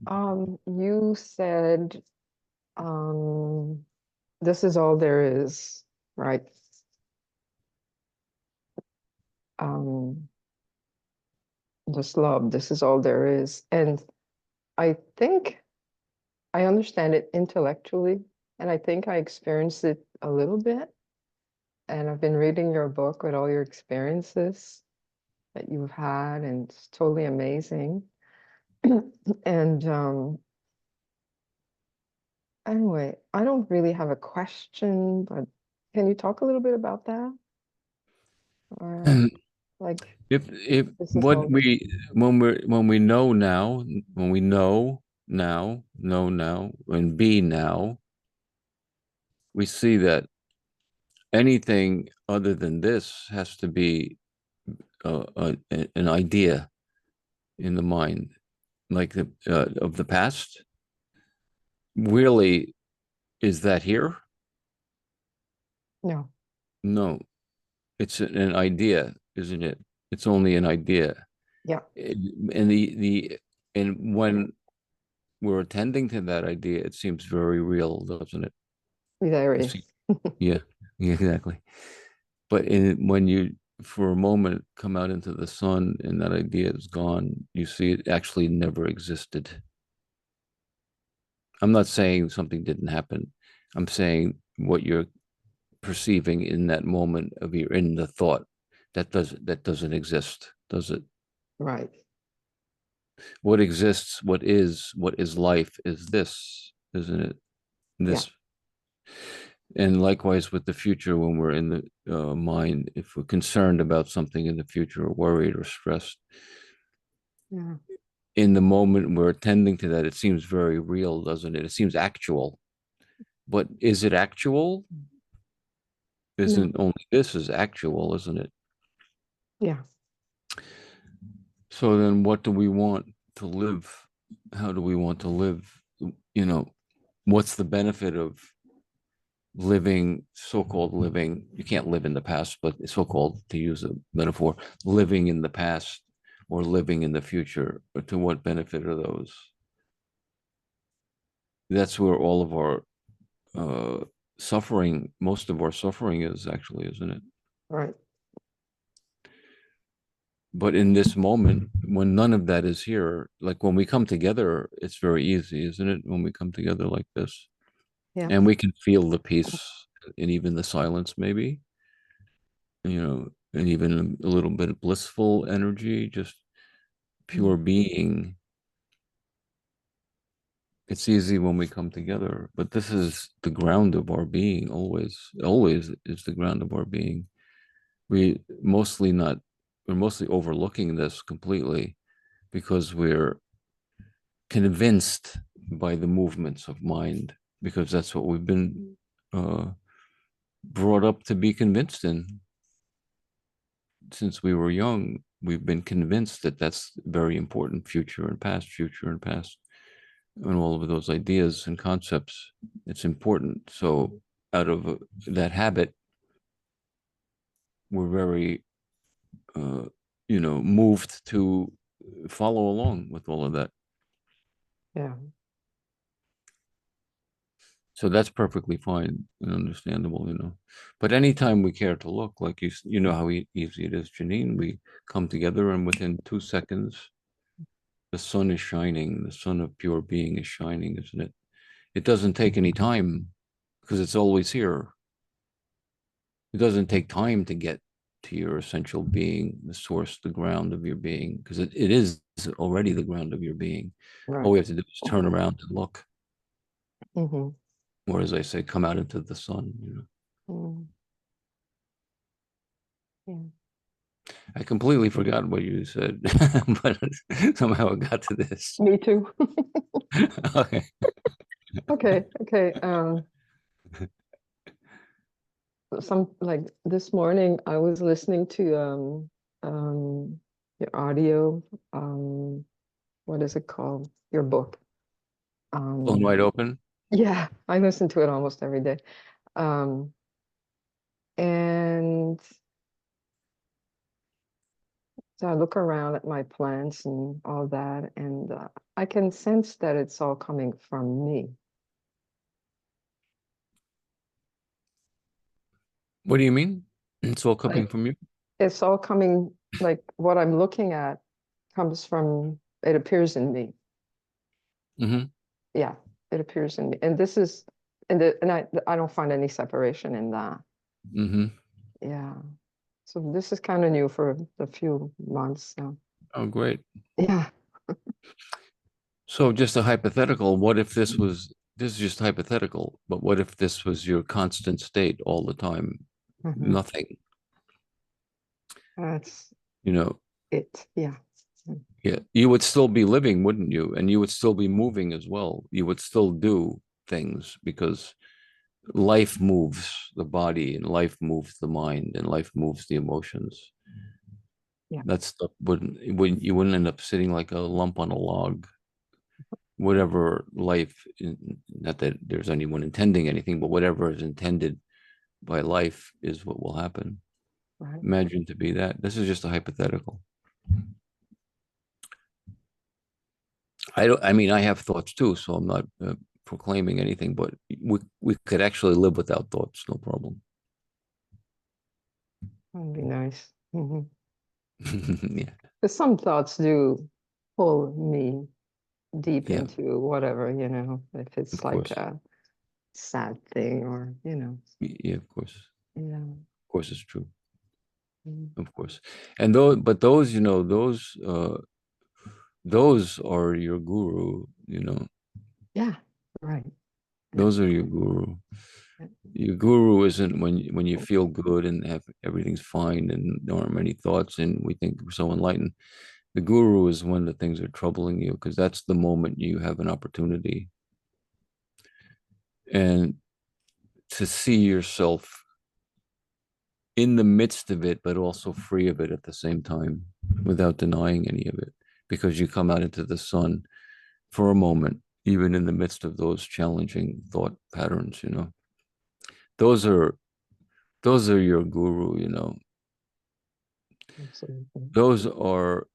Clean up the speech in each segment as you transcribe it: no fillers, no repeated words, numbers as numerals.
You said, um, this is all there is, right? Um, just love, this is all there is. And I think I understand it intellectually, and I think I experienced it a little bit. And I've been reading your book with all your experiences that you've had, and it's totally amazing. And anyway, I don't really have a question, but can you talk a little bit about that? Or like, If this is what all. we when we know now, when we know now, and be now, we see that anything other than this has to be an idea in the mind, like the of the past. Really, is that here? No. No, it's an idea, isn't it? It's only an idea. Yeah, And the and when we're attending to that idea, it seems very real, doesn't it? there It is. seems, yeah, yeah, exactly. But when you, for a moment, come out into the sun and that idea is gone, you see it actually never existed. I'm not saying something didn't happen. I'm saying what you're perceiving in that moment of your in the thought that doesn't exist, does it? Right. What exists, what is life is this, isn't it? Yeah. This. And likewise with the future, when we're in the mind, if we're concerned about something in the future or worried or stressed, Yeah. in the moment we're attending to that, it seems very real, doesn't it? It seems actual. But is it actual? No. Isn't only this is actual, isn't it? Yeah. So then what do we want to live? How do we want to live? You know, what's the benefit of living, so-called living? You can't live in the past, but so-called, to use a metaphor, living in the past or living in the future. Or to what benefit are those? That's where all of our uh, suffering, most of our suffering is actually, isn't it? Right. But in this moment, when none of that is here, like when we come together, it's very easy, isn't it? When we come together like this, Yeah. and we can feel the peace and even the silence, maybe, and even a little bit of blissful energy, just Mm. pure being. It's easy when we come together, but this is the ground of our being, always, always is the ground of our being. We mostly not, we're mostly overlooking this completely because we're convinced by the movements of mind, because that's what we've been uh, brought up to be convinced in since we were young. We've been convinced that that's very important, future and past, and all of those ideas and concepts. It's important. So out of that habit, we're very, uh, moved to follow along with all of that. Yeah. So that's perfectly fine and understandable. But anytime we care to look, like you know how easy it is, Janine, we come together and within 2 seconds, the sun is shining. The sun of pure being is shining, isn't it? It doesn't take any time because it's always here. It doesn't take time to get to your essential being, the source, the ground of your being, because it is already the ground of your being. All Right. we have to do is turn around and look, Mm-hmm. or as I say, come out into the sun. Mm. Yeah. I completely forgot what you said, but somehow it got to this. Me too. Okay. Okay. Okay. Some like this morning I was listening to your audio, um what is it called? Your book. Blown Um wide open. yeah, I listen to it almost every day. Um and So I look around at my plants and all that, and I can sense that it's all coming from me. What do you mean? It's all coming Like from you? it's all coming, like what I'm looking at comes from, it appears in me. Mm-hmm. Yeah, it appears in me. And this is, and I don't find any separation in that. Mm-hmm. Yeah. So this is kind of new for a few months now. Oh, great. Yeah. So just a hypothetical, what if this is just hypothetical, but what if this was your constant state all the time? Hmm. Nothing, That's you know, it. Yeah. Mm. yeah, you would still be living, wouldn't you? And you would still be moving as well. You would still do things because life moves the body and life moves the mind and life moves the emotions. Yeah. That stuff wouldn't you wouldn't end up sitting like a lump on a log. Whatever life, not that there's anyone intending anything, but whatever is intended by life is what will happen. Right. Imagine to be that. This is just a hypothetical. I don't. I mean, I have thoughts too, so I'm not proclaiming anything. But we could actually live without thoughts, no problem. That'd be nice. Hmm. Yeah, Because some thoughts do pull me deep yeah, into whatever, if it's of like course. a sad thing or, Yeah, yeah. of course, it's true. Mm. Of course, and those, those are your guru. Yeah. Right. Yeah. Those are your guru. Your guru isn't when you feel good and have everything's fine and there aren't many thoughts and we think we're so enlightened. The guru is when the things are troubling you because that's the moment you have an opportunity and to see yourself in the midst of it, but also free of it at the same time without denying any of it because you come out into the sun for a moment, even in the midst of those challenging thought patterns. Those are those are your guru. Absolutely. Those are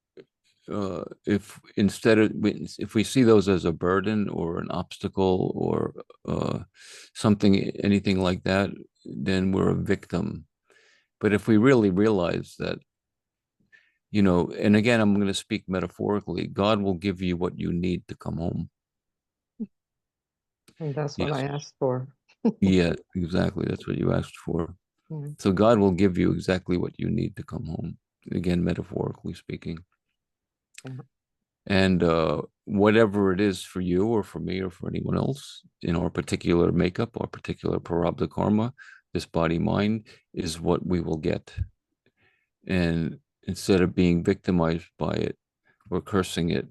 if instead of if we see those as a burden or an obstacle or something anything like that, then we're a victim. But if we really realize that, and again, I'm going to speak metaphorically, God will give you what you need to come home. And that's what I Yes. asked for. Yeah, exactly. That's what you asked for. Yeah. So God will give you exactly what you need to come home. Again, metaphorically speaking. Yeah. And whatever it is for you or for me or for anyone else in our particular makeup, our particular prarabdha karma, this body mind is what we will get. And instead of being victimized by it or cursing it,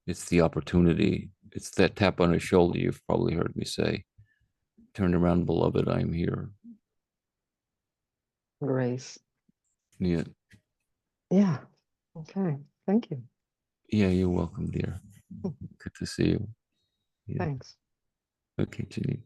it's the opportunity. It's that tap on the shoulder you've probably heard me say. Turn around, beloved, I am here. Grace. Yeah. Yeah. Okay. Thank you. Yeah, you're welcome, dear. Good to see you. Yeah. Thanks. Okay, Janine.